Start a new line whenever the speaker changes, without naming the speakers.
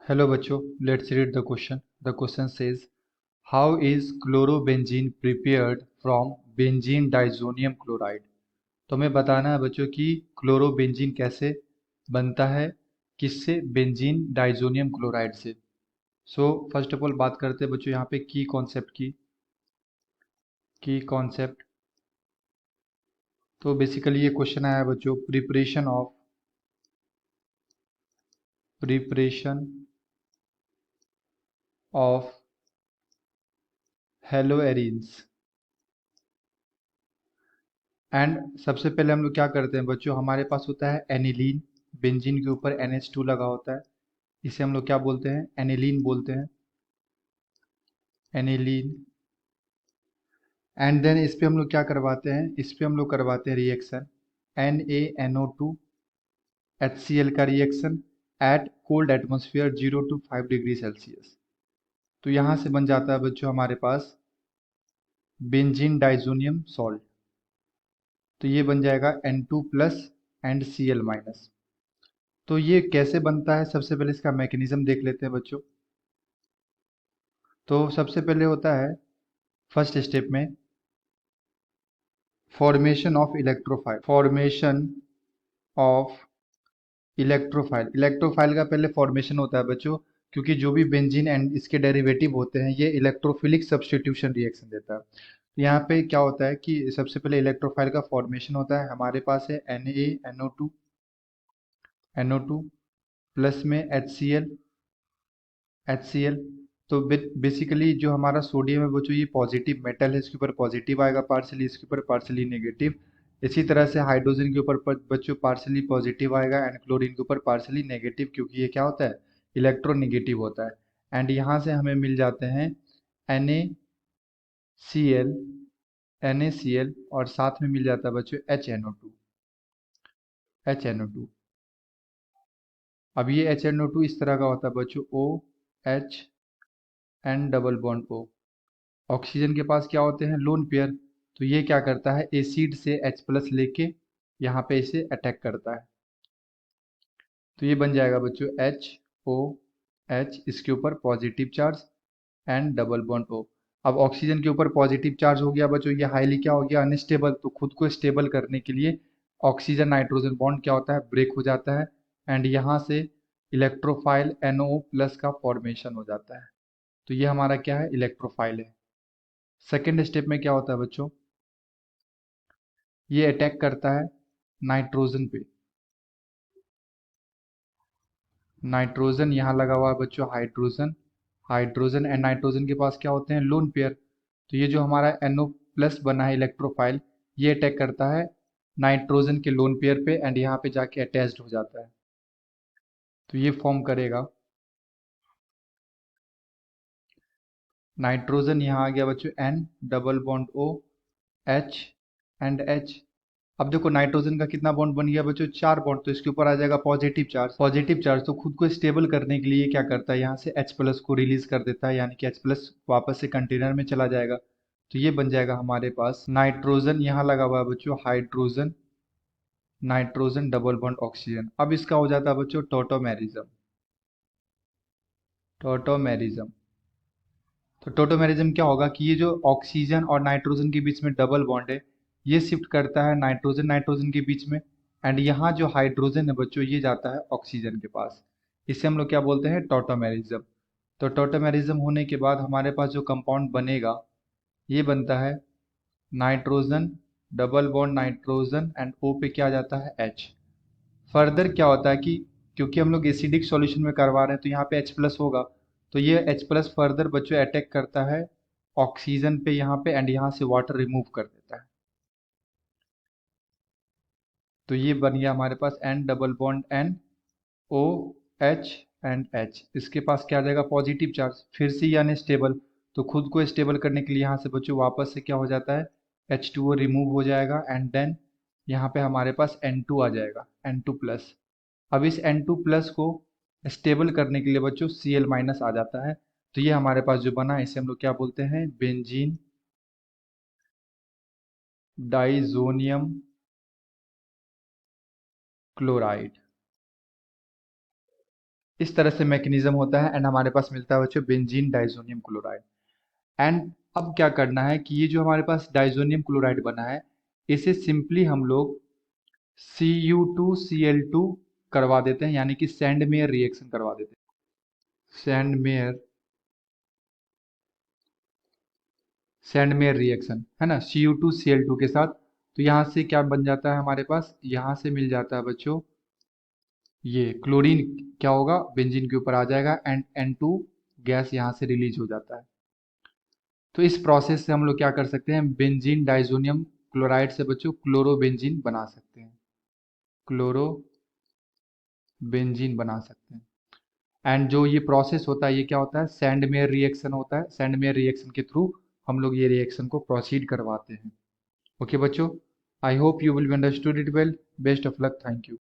Hello बच्चों, let's read the question. The question says, how is chlorobenzene prepared from benzene diazonium chloride? तो हमें बताना है बच्चों कि क्लोरोबेंजीन कैसे बनता है, किससे? बेंजीन डाइजोनियम क्लोराइड से। फर्स्ट ऑफ ऑल बात करते हैं बच्चों यहाँ पे की कॉन्सेप्ट की। तो बेसिकली ये क्वेश्चन आया है बच्चों, प्रिपरेशन ऑफ हेलोएरिन्स। एंड सबसे पहले हम लोग क्या करते हैं बच्चों, हमारे पास होता है एनिलीन। बेंजीन के ऊपर NH2 लगा होता है, इसे हम लोग क्या बोलते हैं? एनिलीन बोलते हैं, एनिलीन। एंड देन इस पे हम लोग क्या करवाते हैं, इस पे हम लोग करवाते हैं रिएक्शन NaNO2 HCl का reaction at cold atmosphere 0 to 5 degree Celsius. तो यहाँ से बन जाता है बच्चों हमारे पास बेंजीन डाइजोनियम सॉल्ट। तो ये बन जाएगा N2 plus and Cl minus. तो ये कैसे बनता है, सबसे पहले इसका मैकेनिज्म देख लेते हैं बच्चों। तो सबसे पहले होता है फर्स्ट स्टेप में फॉर्मेशन ऑफ इलेक्ट्रोफाइल का पहले फॉर्मेशन होता है बच्चों, क्योंकि जो भी बेंजीन एंड इसके डेरिवेटिव होते हैं ये इलेक्ट्रोफिलिक सब्स्टिट्यूशन रिएक्शन देता है। तो यहाँ पे क्या होता है कि सबसे पहले इलेक्ट्रोफाइल का फॉर्मेशन होता है, हमारे पास है NaNO2 प्लस में HCl। तो बेसिकली जो हमारा सोडियम है बच्चों ये पॉजिटिव मेटल है, इसके ऊपर पॉजिटिव आएगा पार्सली, इसके ऊपर पार्सली नेगेटिव। इसी तरह से हाइड्रोजन के ऊपर बच्चों पार्सली पॉजिटिव आएगा एंड क्लोरीन के ऊपर पार्सली नेगेटिव, क्योंकि ये क्या होता है? इलेक्ट्रोनेगेटिव होता है। एंड यहाँ से हमें मिल जाते हैं NaCl, और साथ में मिल जाता है बच्चों HNO2। अब ये HNO2 इस तरह का होता है बच्चों, OH and double bond O। Oxygen के पास क्या होते हैं? Lone pair. तो ये क्या करता है, एसिड से H प्लस लेके यहाँ पे इसे अटैक करता है। तो ये बन जाएगा बच्चों HOH, इसके ऊपर positive charge and double bond O। अब ऑक्सीजन के ऊपर पॉजिटिव चार्ज हो गया बच्चों, ये हाईली क्या हो गया? अनस्टेबल। तो खुद को स्टेबल करने के लिए ऑक्सीजन नाइट्रोजन बॉन्ड क्या होता है? ब्रेक हो जाता है एंड यहाँ से इलेक्ट्रोफाइल NO प्लस का फॉर्मेशन हो जाता है। तो ये हमारा क्या है? इलेक्ट्रोफाइल है। सेकेंड स्टेप में क्या होता है बच्चों, ये अटैक करता है नाइट्रोजन पे। नाइट्रोजन यहाँ लगा हुआ है बच्चों, हाइड्रोजन एंड नाइट्रोजन के पास क्या होते हैं? Lone pair. तो ये जो हमारा NO प्लस बना है इलेक्ट्रोफाइल, ये अटैक करता है नाइट्रोजन के लोन पेयर पे एंड यहाँ पे जाके अटैच्ड हो जाता है। तो ये फॉर्म करेगा नाइट्रोजन, यहाँ आ गया बच्चों N double bond O H and H। अब देखो नाइट्रोजन का कितना बॉन्ड बन गया बच्चों? 4 बॉन्ड। तो इसके ऊपर आ जाएगा पॉजिटिव चार्ज। तो खुद को स्टेबल करने के लिए क्या करता है, यहाँ से H प्लस को रिलीज कर देता है, यानी कि H प्लस वापस से कंटेनर में चला जाएगा। तो ये बन जाएगा हमारे पास नाइट्रोजन, यहाँ लगा हुआ है बच्चों नाइट्रोजन डबल बॉन्ड ऑक्सीजन। अब इसका हो जाता है बच्चों टोटोमेरिज्म। तो टोटोमेरिज्म क्या होगा कि ये जो ऑक्सीजन और नाइट्रोजन के बीच में डबल बॉन्ड है, ये शिफ्ट करता है नाइट्रोजन नाइट्रोजन के बीच में। एंड यहाँ जो हाइड्रोजन है बच्चों ये जाता है ऑक्सीजन के पास। इसे हम लोग क्या बोलते हैं? टोटोमेरिज्म। तो टोटोमेरिज्म होने के बाद हमारे पास जो कंपाउंड बनेगा ये बनता है nitrogen double bond nitrogen and O पे क्या जाता है? H। फर्दर क्या होता है कि क्योंकि हम लोग एसिडिक सॉल्यूशन में करवा रहे हैं तो यहाँ पे H प्लस होगा। तो ये H प्लस फर्दर बच्चों अटैक करता है ऑक्सीजन पे यहाँ पे एंड यहाँ से वाटर रिमूव कर देता है। तो ये बन गया हमारे पास N double bond N O H and H। इसके पास क्या आ जाएगा? Positive charge. फिर से ये अनस्टेबल। तो खुद को स्टेबल करने के लिए यहाँ से बच्चों वापस से क्या हो जाता है? H2O रिमूव हो जाएगा एंड देन यहाँ पे हमारे पास N2 आ जाएगा, N2 प्लस। अब इस N2 प्लस को स्टेबल करने के लिए बच्चों Cl माइनस आ जाता है। तो ये हमारे पास जो बना इसे हम लोग क्या बोलते हैं? Benzene diazonium chloride. इस तरह से मैकेनिज्म होता है एंड हमारे पास मिलता है बच्चों बेंजीन डाइजोनियम क्लोराइड। एंड अब क्या करना है कि ये जो हमारे पास डाइजोनियम क्लोराइड बना है, इसे सिंपली हम लोग Cu2Cl2 करवा देते हैं, यानी कि सैंडमेयर रिएक्शन करवा देते हैं। सैंडमेयर रिएक्शन है ना, Cu2Cl2 के साथ। तो यहाँ से क्या बन जाता है हमारे पास, यहाँ से मिल जाता है बच्चों ये क्लोरीन, क्या होगा बेंजीन के ऊपर आ जाएगा एंड N2 गैस यहाँ से रिलीज हो जाता है। तो इस प्रोसेस से हम लोग क्या कर सकते हैं, बेंजीन डाइजोनियम क्लोराइड से बच्चों क्लोरोबेंजीन बना सकते हैं, क्लोरोबेंजीन बना सकते हैं। एंड जो ये प्रोसेस होता है ये क्या होता है, सैंडमेयर रिएक्शन होता है। सैंडमेयर रिएक्शन के थ्रू हम लोग ये रिएक्शन को प्रोसीड करवाते हैं। ओके बच्चों, I hope you will understood it well. Best of luck, thank you.